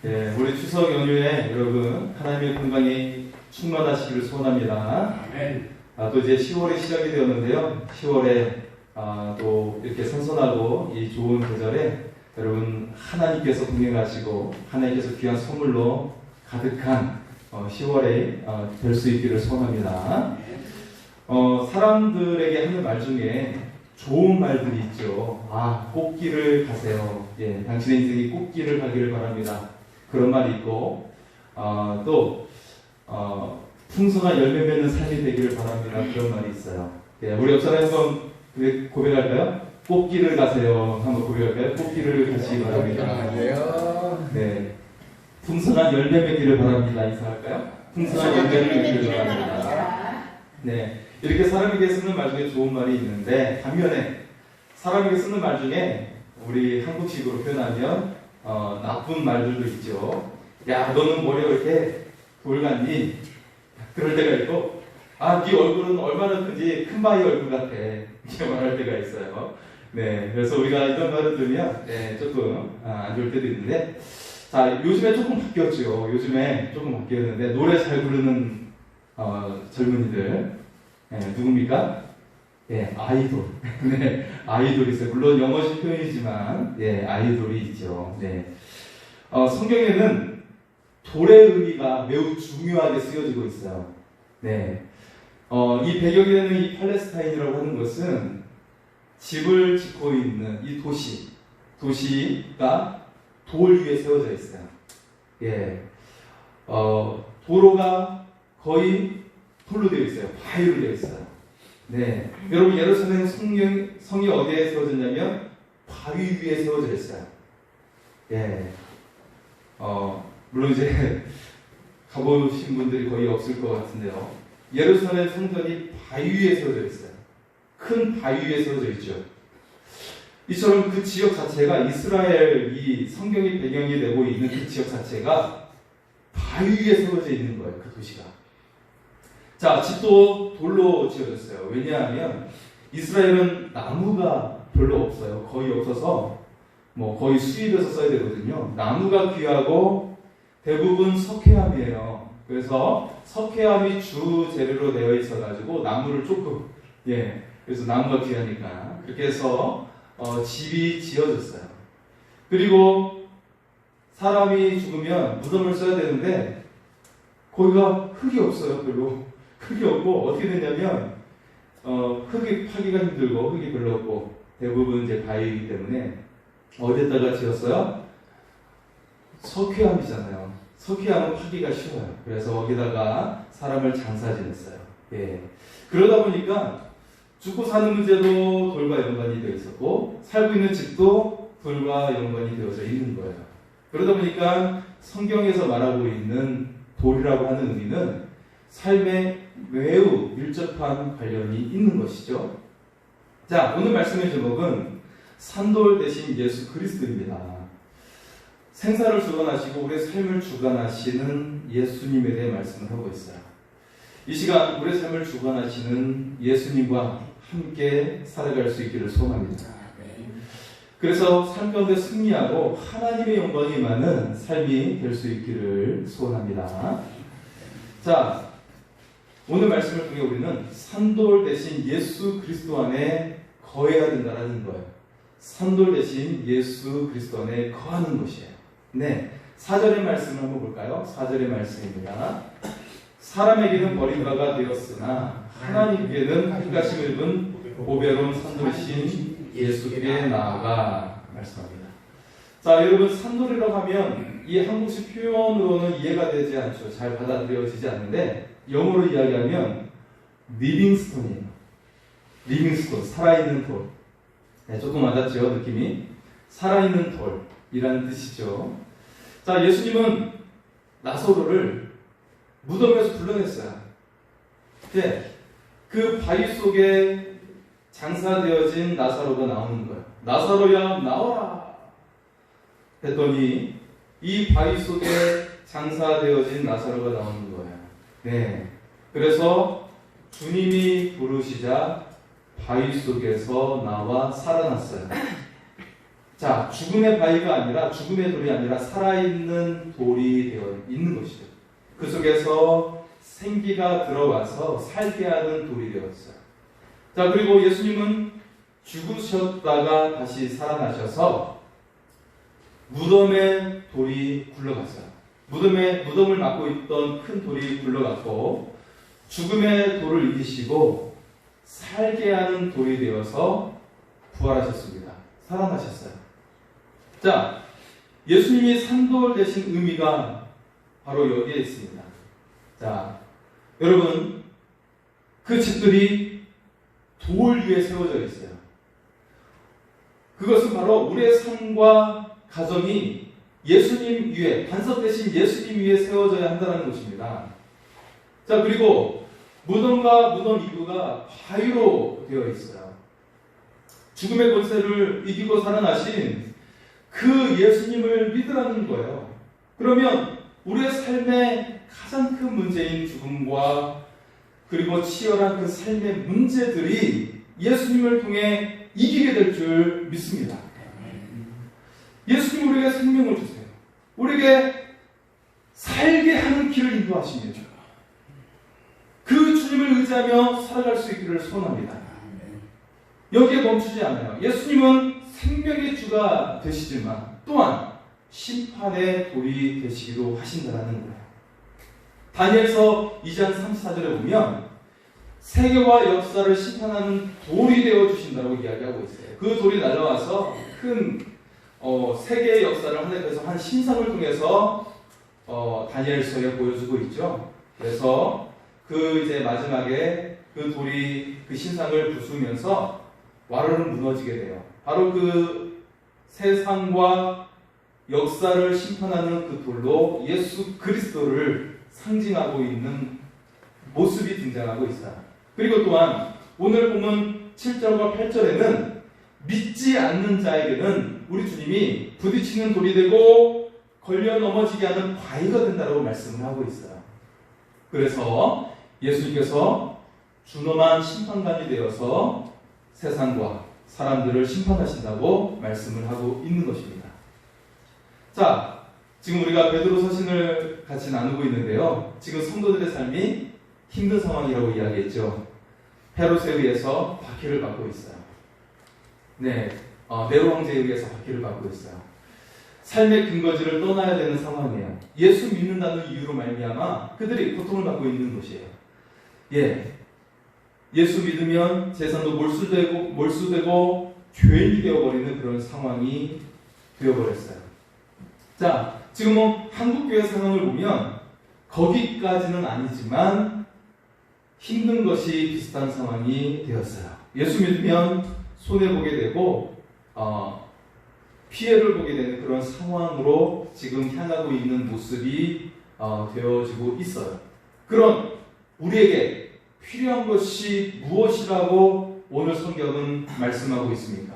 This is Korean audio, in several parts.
예, 우리 추석 연휴에 여러분 하나님의 건강이 충만하시기를 소원합니다. 아멘. 또 이제 10월이 시작이 되었는데요. 10월에 또 이렇게 선선하고 이 좋은 계절에 여러분 하나님께서 동행하시고 하나님께서 귀한 선물로 가득한 10월에 될 수 있기를 소원합니다. 사람들에게 하는 말 중에 좋은 말들이 있죠. 꽃길을 가세요. 예, 당신의 인생이 꽃길을 가기를 바랍니다. 그런 말이 있고, 또 풍성한 열매 맺는 삶이 되기를 바랍니다. 그런 말이 있어요. 예, 우리 옆 사람 한번 고백할까요? 꽃길을 가세요. 한번 고백할까요? 꽃길을 가시기 바랍니다. 네, 풍성한 열매 맺기를 바랍니다. 인사할까요? 풍성한 열매를 맺기를 바랍니다. 네, 이렇게 사람에게 쓰는 말 중에 좋은 말이 있는데, 반면에 사람에게 쓰는 말 중에 우리 한국식으로 표현하면 나쁜 말들도 있죠. 야, 너는 머리가 왜 이렇게 돌 같니? 그럴 때가 있고, 네 얼굴은 얼마나 큰지 큰 바위 얼굴 같아. 이렇게 말할 때가 있어요. 네, 그래서 우리가 이런 말을 들으면 조금 안 좋을 때도 있는데, 자, 요즘에 조금 바뀌었죠. 요즘에 조금 바뀌었는데 노래 잘 부르는 젊은이들 누굽니까? 예, 아이돌. 네, 아이돌이 있어요. 물론 영어식 표현이지만, 아이돌이 있죠. 네. 성경에는 돌의 의미가 매우 중요하게 쓰여지고 있어요. 네. 이 배경이 되는 이 팔레스타인이라고 하는 것은 집을 짓고 있는 이 도시가 돌 위에 세워져 있어요. 예. 도로가 거의 돌로 되어 있어요. 바위로 되어 있어요. 네, 여러분 예루살렘 성이 어디에 세워졌냐면 바위 위에 세워져 있어요. 예, 물론 이제 가보신 분들이 거의 없을 것 같은데요. 예루살렘 성전이 바위 위에 세워져 있어요. 큰 바위 위에 세워져 있죠. 이처럼 그 지역 자체가 이스라엘 이 성경이 배경이 되고 있는 그 지역 자체가 바위 위에 세워져 있는 거예요. 그 도시가. 자, 집도 돌로 지어졌어요. 왜냐하면 이스라엘은 나무가 별로 없어요. 거의 없어서 거의 수입해서 써야 되거든요. 나무가 귀하고 대부분 석회암이에요. 그래서 석회암이 주 재료로 되어 있어가지고 나무를 조금 그래서 나무가 귀하니까 그렇게 해서 집이 지어졌어요. 그리고 사람이 죽으면 무덤을 써야 되는데 거기가 흙이 없어요. 별로. 흙이 없고 어떻게 되냐면 흙이 파기가 힘들고 흙이 별로 없고 대부분 이제 바위이기 때문에 어디에다가 지었어요? 석회암이잖아요. 석회암은 파기가 쉬워요. 그래서 거기다가 사람을 장사지냈어요. 예. 그러다 보니까 죽고 사는 문제도 돌과 연관이 되어 있었고 살고 있는 집도 돌과 연관이 되어져 있는 거예요. 그러다 보니까 성경에서 말하고 있는 돌이라고 하는 의미는 삶에 매우 밀접한 관련이 있는 것이죠. 자, 오늘 말씀의 제목은 산돌 대신 예수 그리스도입니다. 생사를 주관하시고 우리의 삶을 주관하시는 예수님에 대해 말씀을 하고 있어요. 이 시간 우리의 삶을 주관하시는 예수님과 함께 살아갈 수 있기를 소원합니다. 그래서 삶 가운데 승리하고 하나님의 영광이 많은 삶이 될 수 있기를 소원합니다. 자, 오늘 말씀을 통해 우리는 산돌 대신 예수 그리스도 안에 거해야 된다는 거예요. 산돌 대신 예수 그리스도 안에 거하는 것이에요. 네, 4절의 말씀을 한번 볼까요? 4절의 말씀입니다. 사람에게는 버림받아 되었으나 하나님께는 택하심을 입은 보배로운 산돌이신 예수께 나아가 말씀합니다. 자, 여러분 산돌이라고 하면 이 한국식 표현으로는 이해가 되지 않죠. 잘 받아들여지지 않는데 영어로 이야기하면 리빙스톤이에요. 리빙스톤, 살아있는 돌. 조금 와닿죠, 느낌이? 살아있는 돌이라는 뜻이죠. 자, 예수님은 나사로를 무덤에서 불러냈어요. 그 바위 속에 장사되어진 나사로가 나오는 거예요. 나사로야 나와라 했더니 이 바위 속에 장사되어진 나사로가 나오는 거예요. 네, 그래서 주님이 부르시자 바위 속에서 나와 살아났어요. 자, 죽음의 바위가 아니라, 죽음의 돌이 아니라 살아있는 돌이 되어 있는 것이죠. 그 속에서 생기가 들어와서 살게 하는 돌이 되었어요. 자, 그리고 예수님은 죽으셨다가 다시 살아나셔서 무덤에 돌이 굴러갔어요. 무덤을 막고 있던 큰 돌이 굴러갔고, 죽음의 돌을 이기시고 살게 하는 돌이 되어서 부활하셨습니다. 살아나셨어요. 자, 예수님이 산돌 되신 의미가 바로 여기에 있습니다. 자, 여러분, 그 집들이 돌 위에 세워져 있어요. 그것은 바로 우리의 삶과 가정이 예수님 위에, 반석 대신 예수님 위에 세워져야 한다는 것입니다. 자, 그리고 무덤과 무덤 입구가 바위로 되어 있어요. 죽음의 권세를 이기고 살아나신 그 예수님을 믿으라는 거예요. 그러면 우리의 삶의 가장 큰 문제인 죽음과 그리고 치열한 그 삶의 문제들이 예수님을 통해 이기게 될 줄 믿습니다. 예수님 우리에게 생명을 주세요. 우리에게 살게 하는 길을 인도하십니다. 그 주님을 의지하며 살아갈 수 있기를 소원합니다. 여기에 멈추지 않아요. 예수님은 생명의 주가 되시지만 또한 심판의 돌이 되시기도 하신다는 거예요. 다니엘서 2장 34절에 보면 세계와 역사를 심판하는 돌이 되어주신다고 이야기하고 있어요. 그 돌이 날아와서 큰 세계의 역사를 하나님께서 한 신상을 통해서 다니엘서에 보여주고 있죠. 그래서 그 이제 마지막에 그 돌이 그 신상을 부수면서 와르르 무너지게 돼요. 바로 그 세상과 역사를 심판하는 그 돌로 예수 그리스도를 상징하고 있는 모습이 등장하고 있어요. 그리고 또한 오늘 보면 7절과 8절에는 믿지 않는 자에게는 우리 주님이 부딪히는 돌이 되고 걸려 넘어지게 하는 바위가 된다고 말씀을 하고 있어요. 그래서 예수님께서 준엄한 심판관이 되어서 세상과 사람들을 심판하신다고 말씀을 하고 있는 것입니다. 자, 지금 우리가 베드로 서신을 같이 나누고 있는데요. 지금 성도들의 삶이 힘든 상황이라고 이야기했죠. 헤롯에 의해서 박해를 받고 있어요. 네, 네로 황제에 의해서 박해를 받고 있어요. 삶의 근거지를 떠나야 되는 상황이에요. 예수 믿는다는 이유로 말미암아 그들이 고통을 받고 있는 것이에요. 예, 예수 믿으면 재산도 몰수되고 죄인이 되어버리는 그런 상황이 되어버렸어요. 자, 지금 한국교회 상황을 보면 거기까지는 아니지만 힘든 것이 비슷한 상황이 되었어요. 예수 믿으면 손해보게 되고 피해를 보게 되는 그런 상황으로 지금 향하고 있는 모습이 되어지고 있어요. 그런 우리에게 필요한 것이 무엇이라고 오늘 성경은 말씀하고 있습니까?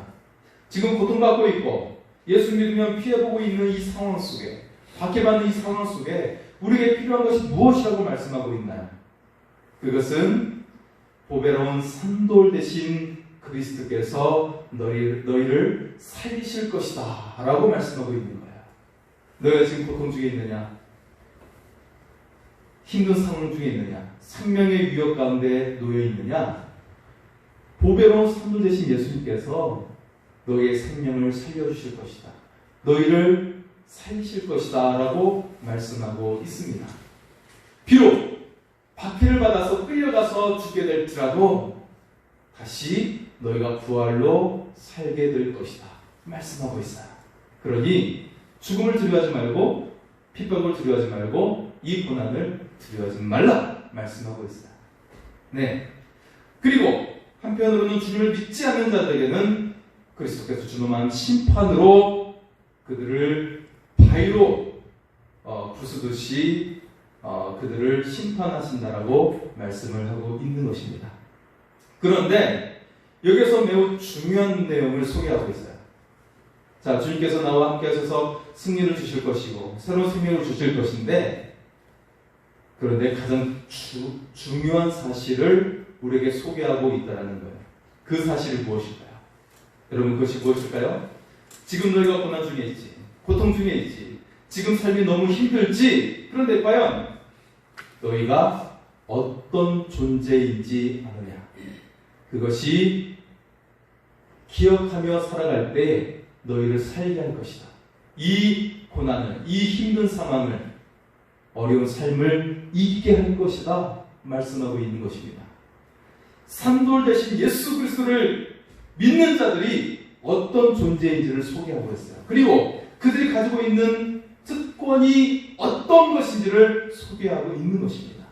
지금 고통받고 있고 예수 믿으면 피해보고 있는 이 상황 속에, 박해받는 이 상황 속에 우리에게 필요한 것이 무엇이라고 말씀하고 있나요? 그것은 보배로운 산돌 대신 그리스도께서 너희를 살리실 것이다 라고 말씀하고 있는 거예요. 너희가 지금 고통 중에 있느냐? 힘든 상황 중에 있느냐? 생명의 위협 가운데 놓여 있느냐? 보배로운 산돌 대신 예수님께서 너희의 생명을 살려주실 것이다. 너희를 살리실 것이다 라고 말씀하고 있습니다. 비록 박해를 받아서 끌려가서 죽게 될지라도 다시 너희가 부활로 살게 될 것이다 말씀하고 있어요. 그러니 죽음을 두려워하지 말고 핍박을 두려워하지 말고 이 고난을 두려워하지 말라 말씀하고 있어요. 네. 그리고 한편으로는 주님을 믿지 않는 자들에게는 그리스도께서 준엄한 심판으로 그들을 바위로 부수듯이 그들을 심판하신다라고 말씀을 하고 있는 것입니다. 그런데 여기서 매우 중요한 내용을 소개하고 있어요. 자, 주님께서 나와 함께 하셔서 승리를 주실 것이고 새로운 생명을 주실 것인데, 그런데 가장 중요한 사실을 우리에게 소개하고 있다는 거예요. 그 사실이 무엇일까요? 여러분, 그것이 무엇일까요? 지금 너희가 고난 중에 있지. 고통 중에 있지. 지금 삶이 너무 힘들지. 그런데 과연 너희가 어떤 존재인지 아느냐. 그것이 기억하며 살아갈 때 너희를 살게 할 것이다. 이 고난을, 이 힘든 상황을, 어려운 삶을 이기게 할 것이다 말씀하고 있는 것입니다. 산돌 대신 예수 그리스도를 믿는 자들이 어떤 존재인지를 소개하고 있어요. 그리고 그들이 가지고 있는 특권이 어떤 것인지를 소개하고 있는 것입니다.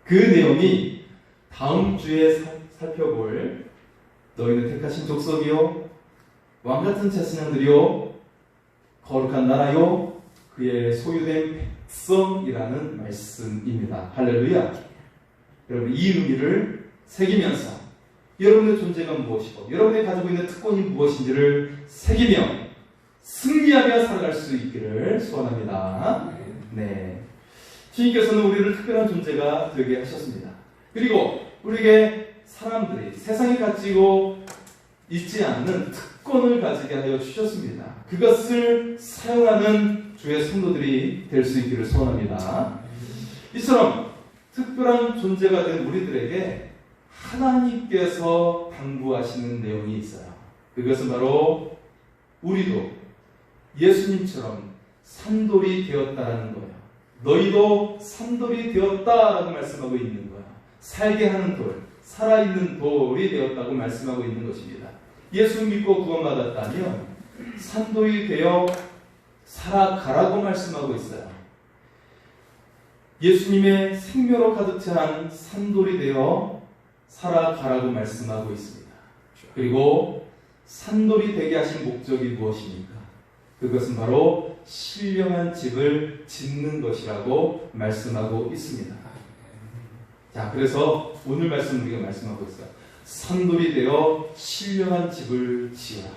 그 내용이 다음 주에 살펴볼 너희는 택하신 족속이요 왕같은 자신들이요 거룩한 나라요 그의 소유된 백성이라는 말씀입니다. 할렐루야. 여러분 이 의미를 새기면서 여러분의 존재가 무엇이고 여러분이 가지고 있는 특권이 무엇인지를 새기며 승리하며 살아갈 수 있기를 소원합니다. 네, 주님께서는 우리를 특별한 존재가 되게 하셨습니다. 그리고 우리에게 사람들이 세상에 가지고 있지 않는 특권을 가지게 하여 주셨습니다. 그것을 사용하는 주의 성도들이 될 수 있기를 소원합니다. 이처럼 특별한 존재가 된 우리들에게 하나님께서 당부하시는 내용이 있어요. 그것은 바로 우리도 예수님처럼 산돌이 되었다라는 거예요. 너희도 산돌이 되었다라고 말씀하고 있는 거예요. 살게 하는 돌, 살아있는 돌이 되었다고 말씀하고 있는 것입니다. 예수 믿고 구원받았다면 산돌이 되어 살아가라고 말씀하고 있어요. 예수님의 생명으로 가득 찬 산돌이 되어 살아가라고 말씀하고 있습니다. 그리고 산돌이 되게 하신 목적이 무엇입니까? 그것은 바로 신령한 집을 짓는 것이라고 말씀하고 있습니다. 자, 그래서 오늘 말씀 우리가 말씀하고 있어요. 산돌이 되어 신령한 집을 지으라.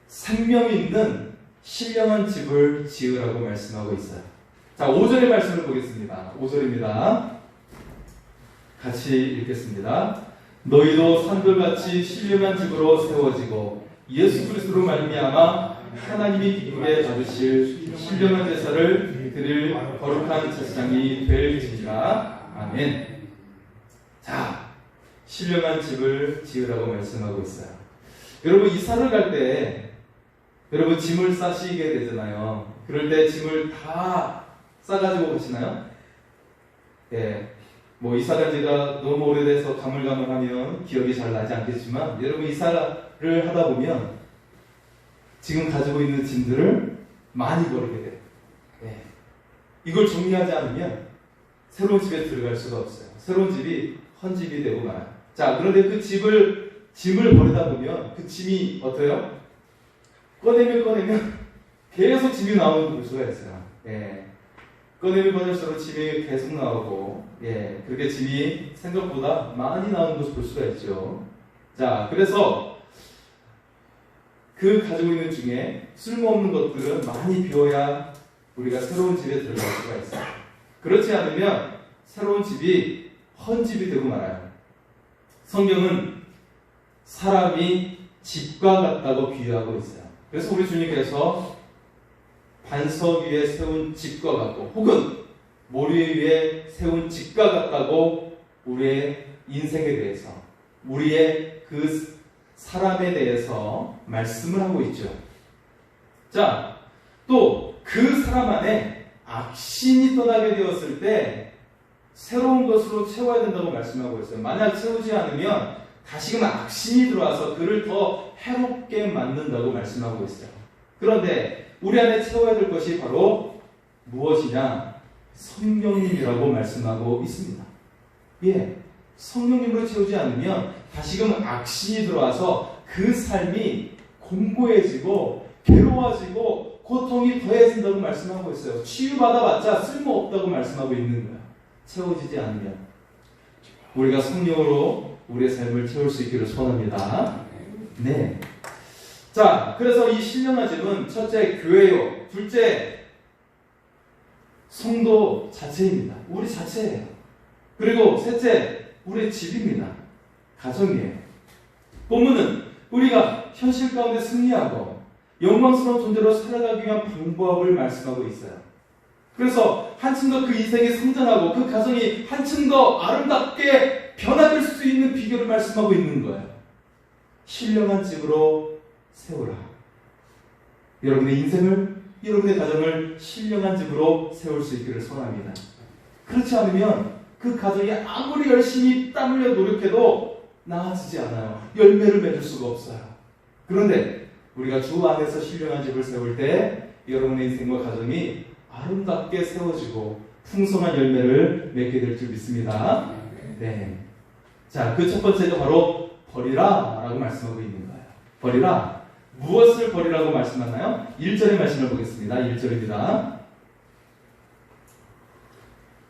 생명 있는 신령한 집을 지으라고 말씀하고 있어요. 자, 5절의 말씀을 보겠습니다. 5절입니다. 같이 읽겠습니다. 너희도 산돌같이 신령한 집으로 세워지고 예수 그리스도로 말미암아 하나님이 기쁘게 받으실 신령한 제사를 드릴 거룩한 제사장이 될지니라. 아멘. 자, 신령한 집을 지으라고 말씀하고 있어요. 여러분 이사를 갈 때 여러분 짐을 싸시게 되잖아요. 그럴 때 짐을 다 싸가지고 가시나요? 예. 뭐 이사 간 지가 너무 오래돼서 가물가물하면 기억이 잘 나지 않겠지만 여러분 이사를 하다 보면 지금 가지고 있는 짐들을 많이 버리게 돼요. 네. 이걸 정리하지 않으면 새로운 집에 들어갈 수가 없어요. 새로운 집이 헌집이 되고 말아요. 자, 그런데 그 짐을 버리다 보면 그 짐이 어때요? 꺼내면 계속 짐이 나오는 걸 볼 수가 있어요. 예. 꺼내면 꺼낼수록 짐이 계속 나오고, 예, 그렇게 짐이 생각보다 많이 나오는 것을 볼 수가 있죠. 자, 그래서 그 가지고 있는 중에 쓸모없는 것들은 많이 비워야 우리가 새로운 집에 들어갈 수가 있어요. 그렇지 않으면 새로운 집이 헌집이 되고 말아요. 성경은 사람이 집과 같다고 비유하고 있어요. 그래서 우리 주님께서 반석 위에 세운 집과 같고 혹은 모래 위에 세운 집과 같다고 우리의 인생에 대해서 우리의 그 사람에 대해서 말씀을 하고 있죠. 자, 또 그 사람 안에 악신이 떠나게 되었을 때 새로운 것으로 채워야 된다고 말씀하고 있어요. 만약 채우지 않으면 다시금 악신이 들어와서 그를 더 해롭게 만든다고 말씀하고 있어요. 그런데 우리 안에 채워야 될 것이 바로 무엇이냐? 성령님이라고 말씀하고 있습니다. 예, 성령님으로 채우지 않으면 다시금 악신이 들어와서 그 삶이 공고해지고 괴로워지고 고통이 더해진다고 말씀하고 있어요. 치유받아봤자 쓸모없다고 말씀하고 있는 거예요. 채워지지 않으면. 우리가 성령으로 우리의 삶을 채울 수 있기를 소원합니다. 네. 자, 그래서 이 신령한 집은 첫째 교회요, 둘째 성도 자체입니다. 우리 자체예요. 그리고 셋째 우리의 집입니다. 가정이에요. 본문은 우리가 현실 가운데 승리하고 영광스러운 존재로 살아가기 위한 방법을 말씀하고 있어요. 그래서 한층 더 그 인생이 성장하고 그 가정이 한층 더 아름답게 변화될 수 있는 비결을 말씀하고 있는 거예요. 신령한 집으로 세우라. 여러분의 인생을, 여러분의 가정을 신령한 집으로 세울 수 있기를 소원합니다. 그렇지 않으면 그 가정이 아무리 열심히 땀 흘려 노력해도 나아지지 않아요. 열매를 맺을 수가 없어요. 그런데 우리가 주 안에서 신령한 집을 세울 때 여러분의 인생과 가정이 아름답게 세워지고 풍성한 열매를 맺게 될 줄 믿습니다. 네. 자, 그 첫 번째가 바로 버리라 라고 말씀하고 있는 거예요. 버리라. 무엇을 버리라고 말씀하나요? 1절의 말씀을 보겠습니다. 1절입니다.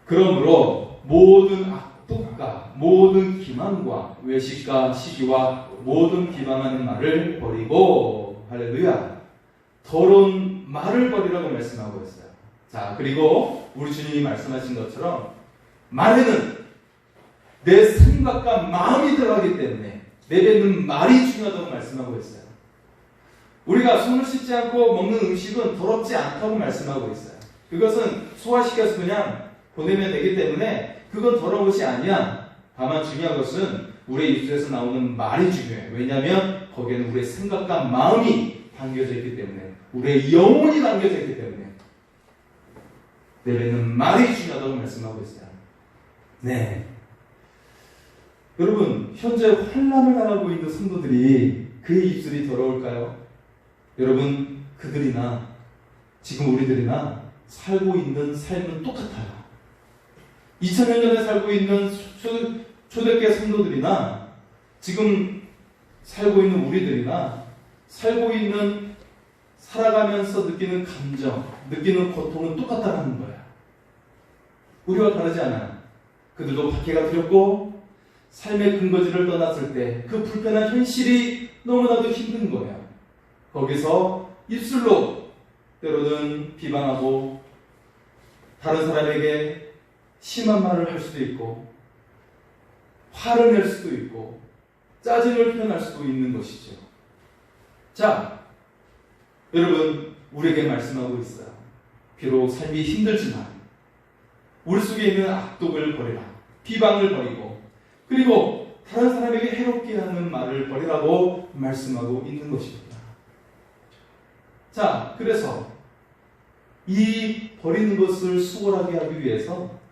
그러므로 모든 악독과 모든 기만과 외식과 시기와 모든 비방하는 말을 버리고, 할렐루야, 더러운 말을 버리라고 말씀하고 있어요. 자, 그리고 우리 주님이 말씀하신 것처럼 말에는 내 생각과 마음이 들어가기 때문에 내뱉는 말이 중요하다고 말씀하고 있어요. 우리가 손을 씻지 않고 먹는 음식은 더럽지 않다고 말씀하고 있어요. 그것은 소화시켜서 그냥 보내면 되기 때문에 그건 더러운 것이 아니야. 다만 중요한 것은 우리의 입술에서 나오는 말이 중요해요. 왜냐하면 거기에는 우리의 생각과 마음이 담겨져 있기 때문에, 우리의 영혼이 담겨져 있기 때문에 내뱉는 말이 중요하다고 말씀하고 있어요. 네. 여러분, 현재 환난을 당하고 있는 성도들이 그의 입술이 더러울까요? 여러분, 그들이나 지금 우리들이나 살고 있는 삶은 똑같아요. 2000년 전에 살고 있는 초대교회 성도들이나 지금 살고 있는 우리들이나 살아가면서 느끼는 감정, 느끼는 고통은 똑같다는 거예요. 우리와 다르지 않아요. 그들도 박해가 두렵고 삶의 근거지를 떠났을 때 그 불편한 현실이 너무나도 힘든 거예요. 거기서 입술로 때로는 비방하고 다른 사람에게 심한 말을 할 수도 있고 화를 낼 수도 있고 짜증을 표현할 수도 있는 것이죠. 자, 여러분, 우리에게 말씀하고 있어요. 비록 삶이 힘들지만 우리 속에 있는 악독을 버리라, 비방을 버리고, 그리고 다른 사람에게 해롭게 하는 말을 버리라고 말씀하고 있는 것입니다. 자, 그래서 이 버리는 것을 수월하게 하기 위해서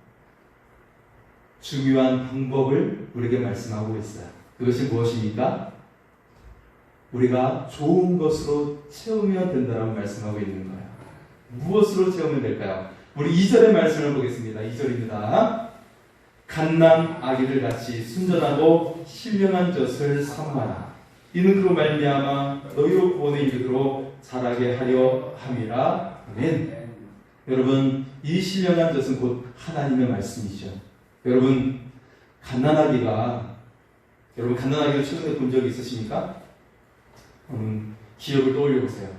중요한 방법을 우리에게 말씀하고 있어요. 그것이 무엇입니까? 우리가 좋은 것으로 채우면 된다라고 말씀하고 있는 거예요. 무엇으로 채우면 될까요? 우리 2절의 말씀을 보겠습니다. 2절입니다. 갓난 아기들 같이 순전하고 신령한 젖을 삼아라. 이는 그로 말미암아 너희로 구원의 이르도록 자라게 하려 함이라. 아멘. 여러분, 이 신령한 젖은 곧 하나님의 말씀이죠. 여러분, 갓난아기가 최근에 본 적이 있으십니까? 기억을 떠올려 보세요.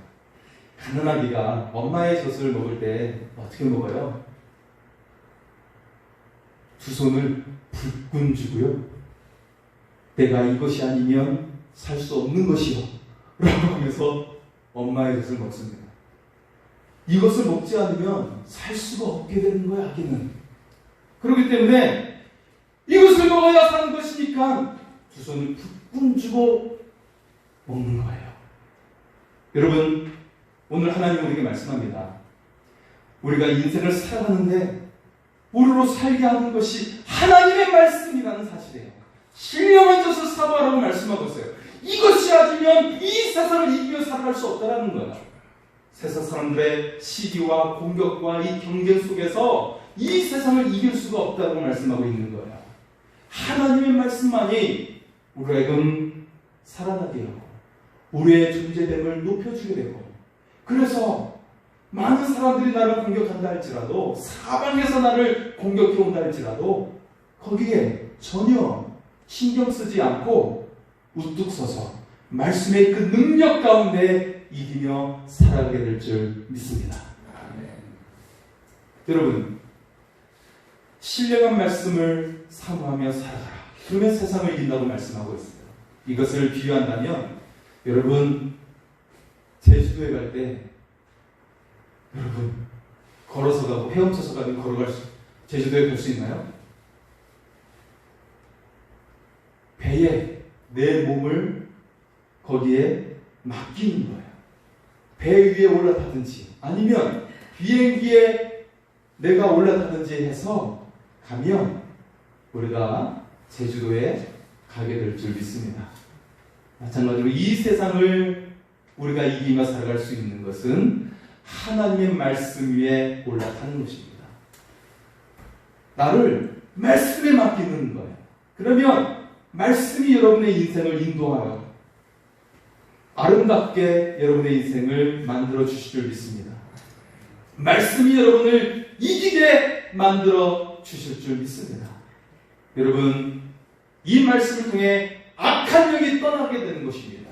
갓난아기가 엄마의 젖을 먹을 때 어떻게 먹어요? 두 손을 불끈 쥐고요. 내가 이것이 아니면 살 수 없는 것이요 라고 하면서 엄마의 젖을 먹습니다. 이것을 먹지 않으면 살 수가 없게 되는 거야, 아기는. 그렇기 때문에 이것을 먹어야 사는 것이니까 두 손을 불끈 쥐고 먹는 거예요. 여러분, 오늘 하나님 우리에게 말씀합니다. 우리가 인생을 살아가는데 우리로 살게 하는 것이 하나님의 말씀이라는 사실이에요. 신령한 젖을 사모하라고 말씀하고 있어요. 이것이 아니면 이 세상을 이기며 살아갈 수 없다는 거예요. 세상 사람들의 시기와 공격과 이 경쟁 속에서 이 세상을 이길 수가 없다고 말씀하고 있는 거예요. 하나님의 말씀만이 우리에게 살아나게 하고 우리의 존재됨을 높여주게 되고, 그래서 많은 사람들이 나를 공격한다 할지라도, 사방에서 나를 공격해온다 할지라도 거기에 전혀 신경 쓰지 않고 우뚝 서서 말씀의 그 능력 가운데 이기며 살아가게 될 줄 믿습니다. 아멘. 여러분, 신령한 말씀을 사모하며 살아가라. 그러면 세상을 이긴다고 말씀하고 있어요. 이것을 비유한다면, 여러분, 제주도에 갈 때 여러분 걸어서 가고 헤엄쳐서 가고 제주도에 갈 수 있나요? 배에 내 몸을 거기에 맡기는 거예요. 배 위에 올라타든지 아니면 비행기에 내가 올라타든지 해서 가면 우리가 제주도에 가게 될 줄 믿습니다. 마찬가지로 이 세상을 우리가 이기며 살아갈 수 있는 것은 하나님의 말씀 위에 올라타는 것입니다. 나를 말씀에 맡기는 거예요. 그러면 말씀이 여러분의 인생을 인도하여 아름답게 여러분의 인생을 만들어 주실 줄 믿습니다. 말씀이 여러분을 이기게 만들어 주실 줄 믿습니다. 여러분, 이 말씀을 통해 악한 영이 떠나게 되는 것입니다.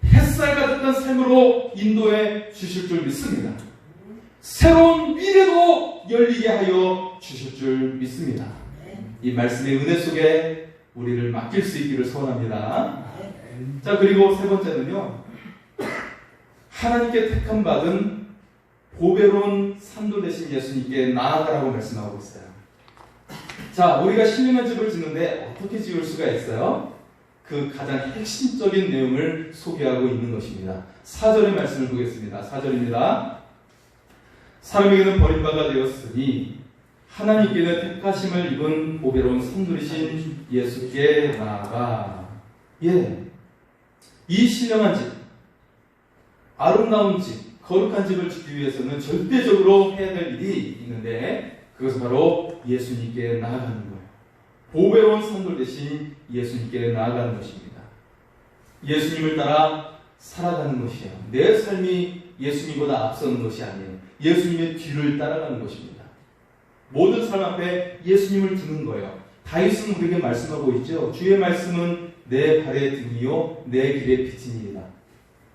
햇살 같았던 삶으로 인도해 주실 줄 믿습니다. 새로운 미래도 열리게 하여 주실 줄 믿습니다. 이 말씀의 은혜 속에 우리를 맡길 수 있기를 소원합니다. 자, 그리고 세 번째는요, 하나님께 택함 받은 보배로운 산도 되신 예수님께 나아가라고 말씀하고 있어요. 자, 우리가 신령한 집을 짓는데 어떻게 지을 수가 있어요? 그 가장 핵심적인 내용을 소개하고 있는 것입니다. 4절의 말씀을 보겠습니다. 4절입니다. 사람에게는 버림받아 되었으니 하나님께는 택하심을 입은 보배로운 산들이신 예수께 나아가. 예, 이 신령한 집, 아름다운 집, 거룩한 집을 짓기 위해서는 절대적으로 해야 될 일이 있는데 그것은 바로 예수님께 나아가는 거예요. 보배로운 산돌 대신 예수님께 나아가는 것입니다. 예수님을 따라 살아가는 것이에요. 내 삶이 예수님보다 앞서는 것이 아니에요. 예수님의 뒤를 따라가는 것입니다. 모든 삶 앞에 예수님을 두는 거예요. 다윗은 우리에게 말씀하고 있죠. 주의 말씀은 내 발의 등이요 내 길의 빛이니이다.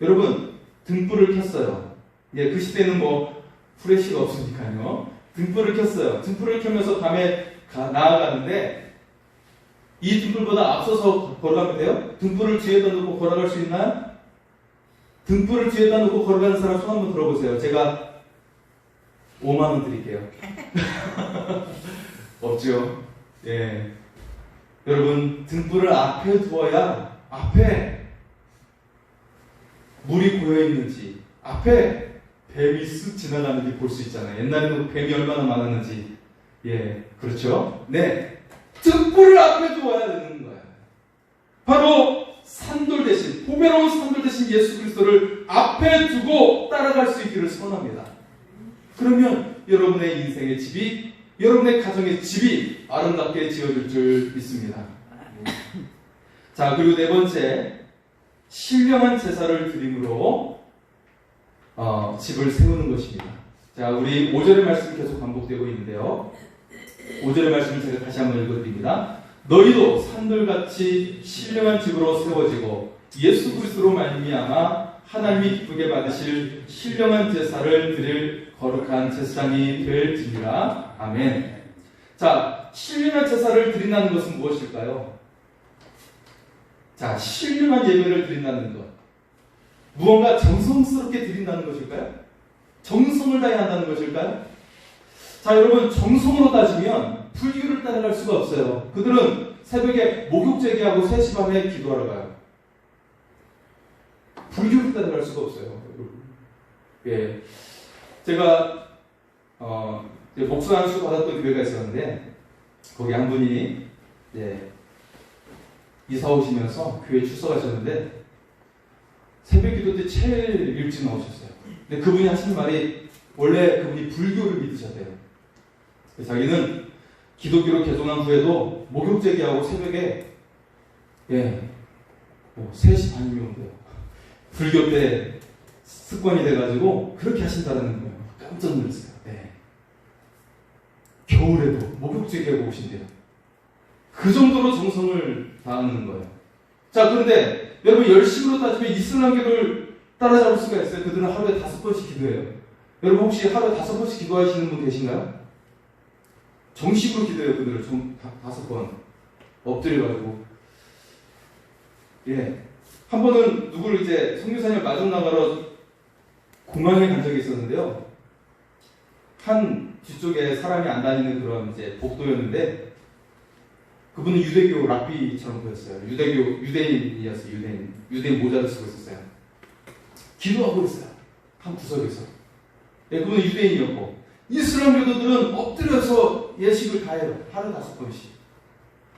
여러분, 등불을 켰어요. 예, 그 시대는 뭐 프레시가 없으니까요. 등불을 켰어요. 등불을 켜면서 밤에 나아가는데 이 등불보다 앞서서 걸어가면 돼요? 등불을 뒤에다 놓고 걸어갈 수 있나요? 등불을 뒤에다 놓고 걸어가는 사람 손 한번 들어보세요. 제가 5만 원 드릴게요. 없죠? 예. 여러분, 등불을 앞에 두어야 앞에 물이 고여있는지, 앞에 뱀이 쓱 지나가는지 볼 수 있잖아요. 옛날에는 뱀이 얼마나 많았는지. 예, 그렇죠? 네. 등불을 앞에 두어야 되는 거예요. 바로 산돌 대신, 보배로운 산돌 대신 예수 그리스도를 앞에 두고 따라갈 수 있기를 소원합니다. 그러면 여러분의 인생의 집이, 여러분의 가정의 집이 아름답게 지어질 줄 믿습니다. 자, 그리고 네 번째, 신령한 제사를 드림으로 집을 세우는 것입니다. 자, 우리 5절의 말씀이 계속 반복되고 있는데요. 5절의 말씀을 제가 다시 한번 읽어드립니다. 너희도 산들같이 신령한 집으로 세워지고 예수 그리스도로 말미암아 하나님이 기쁘게 받으실 신령한 제사를 드릴 거룩한 제사장이 될지니라. 아멘. 자, 신령한 제사를 드린다는 것은 무엇일까요? 자, 신령한 예배를 드린다는 것, 무언가 정성스럽게 드린다는 것일까요? 정성을 다해야 한다는 것일까요? 자, 여러분, 정성으로 따지면 불교를 따라갈 수가 없어요. 그들은 새벽에 목욕 제기하고 3시 반에 기도하러 가요. 불교를 따라갈 수가 없어요. 예, 제가 목수 안수 받았던 교회가 있었는데 거기 한 분이 이사 오시면서 교회에 출석하셨는데 새벽 기도 때 제일 일찍 나오셨어요. 근데 그분이 하시는 말이, 원래 그분이 불교를 믿으셨대요. 자기는 기독교로 개종한 후에도 목욕 제기하고 새벽에 3시 반이면 온대요. 불교 때 습관이 돼가지고 그렇게 하신다는 거예요. 깜짝 놀랐어요. 네. 겨울에도 목욕 제기하고 오신대요. 그 정도로 정성을 다하는 거예요. 자, 그런데 여러분, 열심으로 따지면 이슬람교를 따라잡을 수가 있어요. 그들은 하루에 5번씩 기도해요. 여러분, 혹시 하루에 5번씩 기도하시는 분 계신가요? 정식으로 기도해요. 그들을 5번 엎드려가지고. 예. 한 번은 누구를 이제 성교사님을 마중 나가러 공항에 간 적이 있었는데요. 한 뒤쪽에 사람이 안 다니는 그런 이제 복도였는데 그분은 유대교 랍비처럼 보였어요. 유대인이었어요. 유대인 모자를 쓰고 있었어요. 기도하고 있어요. 한 구석에서. 네, 그분은 유대인이었고 이슬람 교도들은 엎드려서 예식을 다 해요. 하루 5번씩.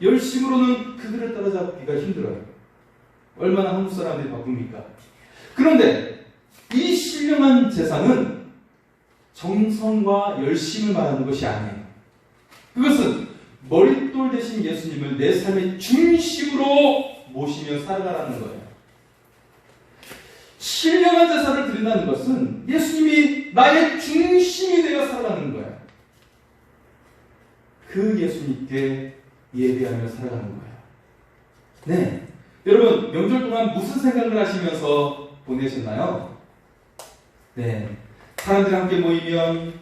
열심으로는 그들을 따라잡기가 힘들어요. 얼마나 한국 사람들이 바쁩니까? 그런데 이 신령한 제사는 정성과 열심을 말하는 것이 아니에요. 그것은 머릿돌 대신 예수님을 내 삶의 중심으로 모시며 살아가라는 거예요. 신령한 제사를 드린다는 것은 예수님이 나의 중심이 되어 살아가는 거예요. 그 예수님께 예배하며 살아가는 거예요. 네, 여러분 명절 동안 무슨 생각을 하시면서 보내셨나요? 네, 사람들이 함께 모이면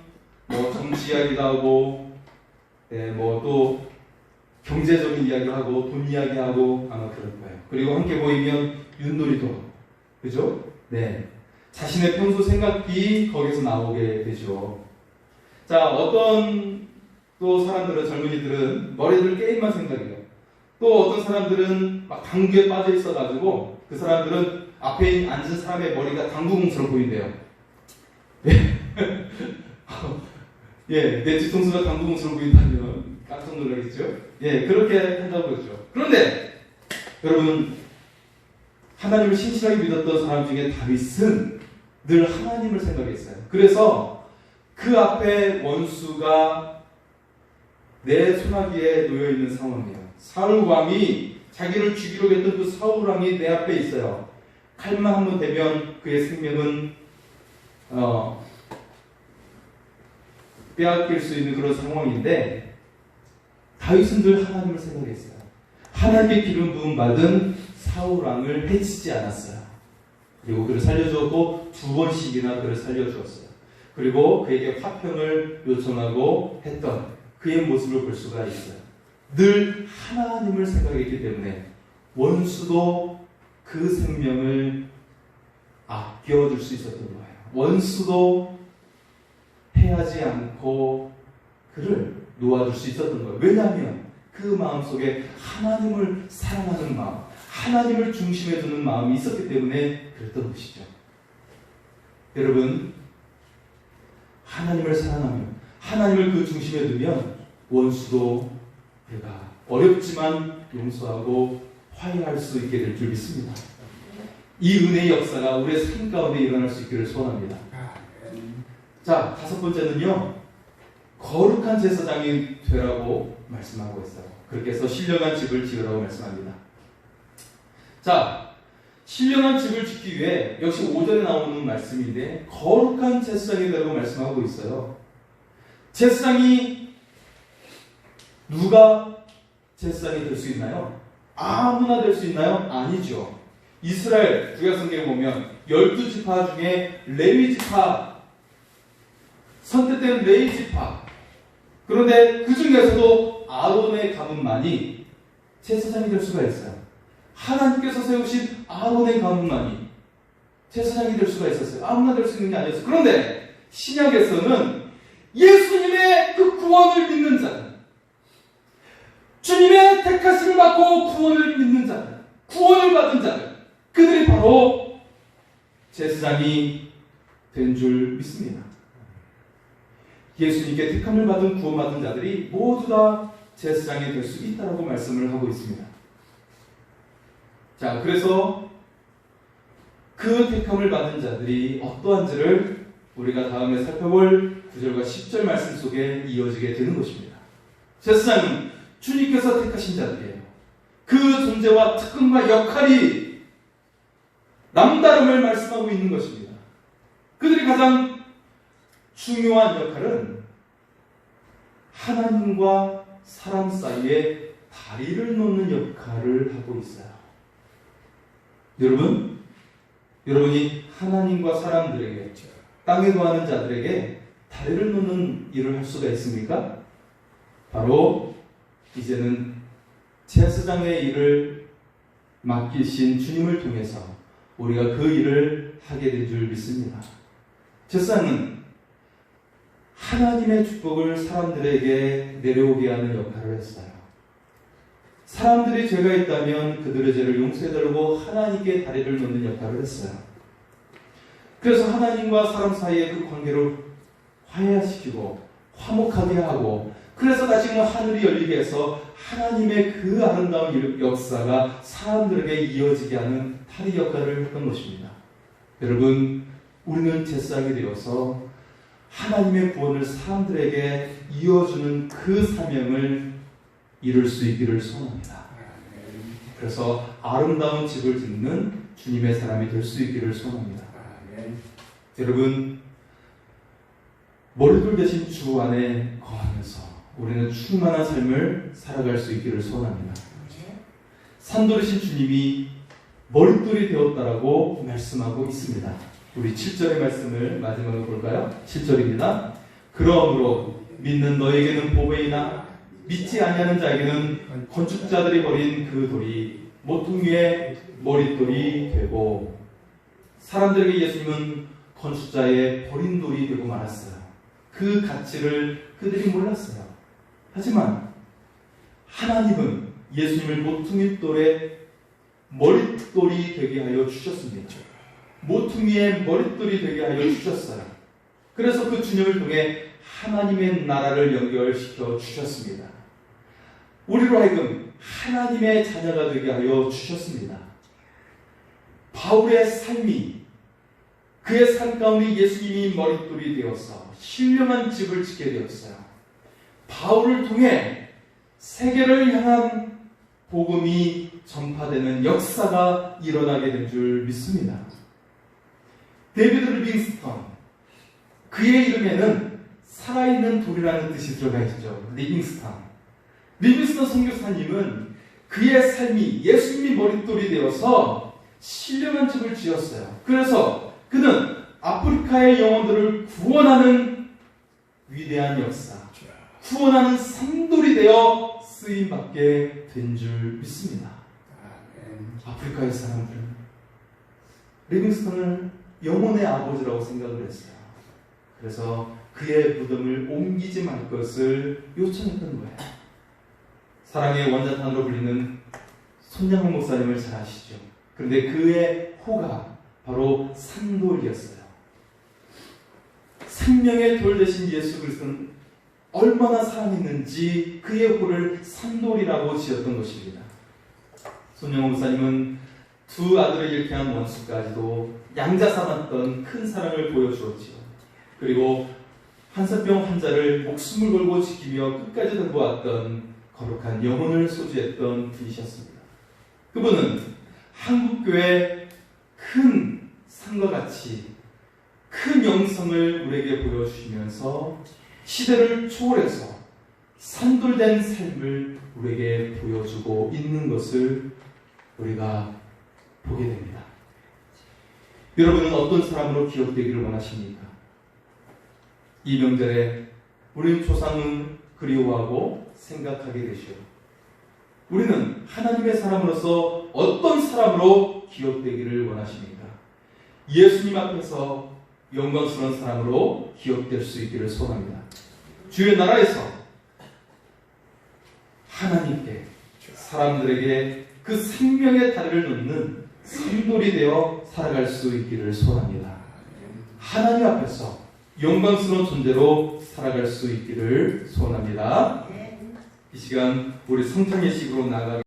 뭐 정치 이야기도 하고, 네, 뭐 또 경제적인 이야기를 하고 돈 이야기하고 아마 그럴 거예요. 그리고 함께 모이면 윷놀이도 하고, 그죠? 네, 자신의 평소 생각이 거기서 나오게 되죠. 자, 어떤 또 사람들은, 젊은이들은 머리들 게임만 생각해요. 또 어떤 사람들은 막 당구에 빠져 있어가지고 그 사람들은 앞에 앉은 사람의 머리가 당구공처럼 보인대요. 예, 내 뒤통수가 당구공처럼 보인다면 깜짝 놀라겠죠? 예, 그렇게 한다고 그러죠. 그런데 여러분, 하나님을 신실하게 믿었던 사람 중에 다윗은 늘 하나님을 생각했어요. 그래서 그 앞에 원수가 내 손아귀에 놓여있는 상황이에요. 사울 왕이 자기를 죽이려고 했던 그 사울 왕이 내 앞에 있어요. 칼만 한번 대면 그의 생명은 빼앗길 수 있는 그런 상황인데 다윗은 늘 하나님을 생각했어요. 하나님의 기름 부음 받은 사울 왕을 해치지 않았어요. 그리고 그를 살려주었고 2번씩이나 그를 살려주었어요. 그리고 그에게 화평을 요청하고 했던 그의 모습을 볼 수가 있어요. 늘 하나님을 생각했기 때문에 원수도 그 생명을 아껴줄 수 있었던 거예요. 원수도 해하지 않고 그를 놓아줄 수 있었던 거예요. 왜냐하면 그 마음속에 하나님을 사랑하는 마음, 하나님을 중심에 두는 마음이 있었기 때문에 그랬던 것이죠. 여러분, 하나님을 사랑하며 하나님을 그 중심에 두면 원수도 내가 어렵지만 용서하고 화해할 수 있게 될 줄 믿습니다. 이 은혜의 역사가 우리의 삶 가운데 일어날 수 있기를 소원합니다. 자, 5번째는요, 거룩한 제사장이 되라고 말씀하고 있어요. 그렇게 해서 신령한 집을 지으라고 말씀합니다. 자, 신령한 집을 짓기 위해 역시 5절에 나오는 말씀인데 거룩한 제사장이 되라고 말씀하고 있어요. 제사장이 누가 제사장이 될 수 있나요? 아무나 될 수 있나요? 아니죠. 이스라엘 구약성경에 보면 12지파 중에 레위지파, 선택된 레위지파, 그런데 그 중에서도 아론의 가문만이 제사장이 될 수가 있어요. 하나님께서 세우신 아론의 가문만이 제사장이 될 수가 있었어요. 아무나 될 수 있는 게 아니었어요. 그런데 신약에서는 예수님의 그 구원을 믿는 자들, 주님의 택하심을 받고 구원을 믿는 자들, 구원을 받은 자들, 그들이 바로 제사장이 된 줄 믿습니다. 예수님께 택함을 받은 구원받은 자들이 모두 다 제사장이 될 수 있다라고 말씀을 하고 있습니다. 자, 그래서 그 택함을 받은 자들이 어떠한지를 우리가 다음에 살펴볼 9절과 10절 말씀 속에 이어지게 되는 것입니다. 제사장은 주님께서 택하신 자들이에요. 그 존재와 특권과 역할이 남다름을 말씀하고 있는 것입니다. 그들이 가장 중요한 역할은 하나님과 사람 사이에 다리를 놓는 역할을 하고 있어요. 여러분이 하나님과 사람들에게, 땅에 거하는 자들에게 다리를 놓는 일을 할 수가 있습니까? 바로 이제는 제사장의 일을 맡기신 주님을 통해서 우리가 그 일을 하게 된 줄 믿습니다. 제사장은 하나님의 축복을 사람들에게 내려오게 하는 역할을 했어요. 사람들이 죄가 있다면 그들의 죄를 용서해달라고 하나님께 다리를 놓는 역할을 했어요. 그래서 하나님과 사람 사이의 그 관계를 화해시키고 화목하게 하고, 그래서 다시금 하늘이 열리게 해서 하나님의 그 아름다운 역사가 사람들에게 이어지게 하는 다리 역할을 했던 것입니다. 여러분, 우리는 제사장이 되어서 하나님의 구원을 사람들에게 이어주는 그 사명을 이룰 수 있기를 소원합니다. 그래서 아름다운 집을 짓는 주님의 사람이 될 수 있기를 소원합니다. 여러분, 머리돌 대신 주 안에 거하면서 우리는 충만한 삶을 살아갈 수 있기를 소원합니다. 산돌이신 주님이 머릿돌이 되었다라고 말씀하고 있습니다. 우리 7절의 말씀을 마지막으로 볼까요? 7절입니다. 그러므로 믿는 너에게는 보배이나 믿지 아니하는 자에게는 건축자들이 버린 그 돌이 모퉁이의 머릿돌이 되고, 사람들에게 예수님은 건축자의 버린 돌이 되고 말았어요. 그 가치를 그들이 몰랐어요. 하지만 하나님은 예수님을 모퉁이 돌의 머릿돌이 되게 하여 주셨습니다. 모퉁이의 머릿돌이 되게 하여 주셨어요. 그래서 그 주님을 통해 하나님의 나라를 연결시켜 주셨습니다. 우리로 하여금 하나님의 자녀가 되게 하여 주셨습니다. 바울의 삶이, 그의 삶 가운데 예수님이 머릿돌이 되어서 신령한 집을 짓게 되었어요. 바울을 통해 세계를 향한 복음이 전파되는 역사가 일어나게 된 줄 믿습니다. 데이비드 리빙스턴, 그의 이름에는 살아있는 돌이라는 뜻이 들어가 있죠. 리빙스턴 선교사님은 그의 삶이 예수님이 머릿돌이 되어서 신령한 집을 지었어요. 그래서 그는 아프리카의 영혼들을 구원하는 위대한 역사, 구원하는 산돌이 되어 쓰임받게 된 줄 믿습니다. 아프리카의 사람들은 리빙스턴을 영혼의 아버지라고 생각을 했어요. 그래서 그의 무덤을 옮기지 말 것을 요청했던 거예요. 사랑의 원자탄으로 불리는 손양호 목사님을 잘 아시죠? 그런데 그의 호가 바로 산돌이었어요. 생명의 돌 대신 예수 그리스도는 얼마나 살아있는지 그의 호를 산돌이라고 지었던 것입니다. 손양호 목사님은 두 아들을 잃게 한 원수까지도 양자 삼았던 큰 사랑을 보여주었지요. 그리고 한사병 환자를 목숨을 걸고 지키며 끝까지 돌보았던 거룩한 영혼을 소지했던 분이셨습니다. 그분은 한국교회의 큰 산과 같이 큰 영성을 우리에게 보여주시면서 시대를 초월해서 산돌된 삶을 우리에게 보여주고 있는 것을 우리가 보게 됩니다. 여러분은 어떤 사람으로 기억되기를 원하십니까? 이 명절에 우리는 조상을 그리워하고 생각하게 되시오. 우리는 하나님의 사람으로서 어떤 사람으로 기억되기를 원하십니까? 예수님 앞에서 영광스러운 사람으로 기억될 수 있기를 소원합니다. 주의 나라에서 하나님께, 사람들에게 그 생명의 다리를 놓는 산돌이 되어 살아갈 수 있기를 소원합니다. 하나님 앞에서 영광스러운 존재로 살아갈 수 있기를 소원합니다. 이 시간 우리 성탄예식으로 나아가게